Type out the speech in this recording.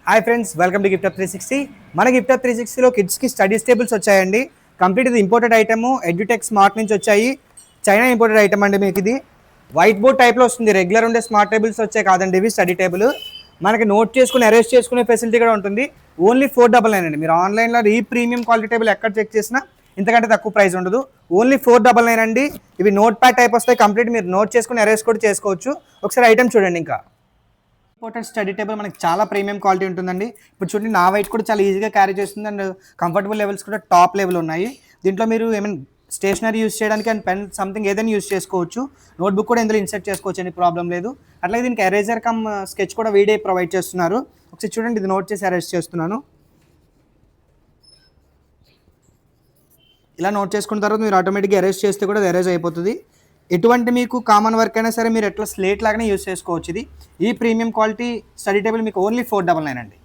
Hi friends, welcome to gift of 360. మన gift of 360లో కిడ్స్కి study tables వచ్చాయండి. Complete ఇది ఇంపోర్టెడ్ ఐటమ్, ఎడ్యుటెక్ స్మార్ట్ నుంచి వచ్చాయి. చైనా ఇంపోర్టెడ్ ఐటమ్ అండి. మీకు ఇది వైట్ బోర్డ్ టైప్లో వస్తుంది. రెగ్యులర్ ఉండే స్మార్ట్ టేబుల్స్ వచ్చాయి కాదండి ఇవి. స్టడీ టేబుల్ మనకి నోట్ చేసుకుని అరేంజ్ చేసుకునే ఫెసిలిటీ కూడా ఉంటుంది. ఓన్లీ 499 అండి. మీరు ఆన్లైన్లో ఈ ప్రీమియం క్వాలిటీ టేబుల్ ఎక్కడ చెక్ చేసినా ఇంతకంటే తక్కువ ప్రైస్ ఉండదు. ఓన్లీ 499 అండి. ఇవి నోట్ ప్యాడ్ టైప్ వస్తాయి. కంప్లీట్ మీరు నోట్ చేసుకుని అరేంజ్ కూడా చేసుకోవచ్చు. ఒకసారి ఐటమ్ చూడండి. ఇంకా ఇంపార్టెంట్ స్టడీ టేబుల్ మనకి చాలా ప్రీమియం క్వాలిటీ ఉంటుందండి. ఇప్పుడు చూడండి, నా వెయిట్ కూడా చాలా ఈజీగా క్యారీ చేస్తుంది అండ్ కంఫర్టబుల్ లెవెల్స్ కూడా టాప్ లెవెల్ ఉన్నాయి. దీంట్లో మీరు ఏమైనా స్టేషనరీ యూస్ చేయడానికి అండ్ పెన్ సంథింగ్ ఏదైనా యూస్ చేసుకోవచ్చు. నోట్బుక్ కూడా ఇందులో ఇన్సర్ట్ చేసుకోవచ్చు అని ప్రాబ్లం లేదు. అట్లాగే దీనికి ఎరేజర్ కమ్ స్కెచ్ కూడా వీడే ప్రొవైడ్ చేస్తున్నారు. ఒకసారి చూడండి, ఇది నోట్ చేసి అరేంజ్ చేస్తున్నాను. ఇలా నోట్ చేసుకున్న తర్వాత మీరు ఆటోమేటిక్గా అరేంజ్ చేస్తే కూడా అది అరేంజ్ అయిపోతుంది. ఎటువంటి మీకు కామన్ వర్క్ అయినా సరే మీరు ఎట్లా స్లేట్ లాగానే యూస్ చేసుకోవచ్చు. ఇది ఈ ప్రీమియం క్వాలిటీ స్టడీ టేబుల్ మీకు ఓన్లీ 499 అండి.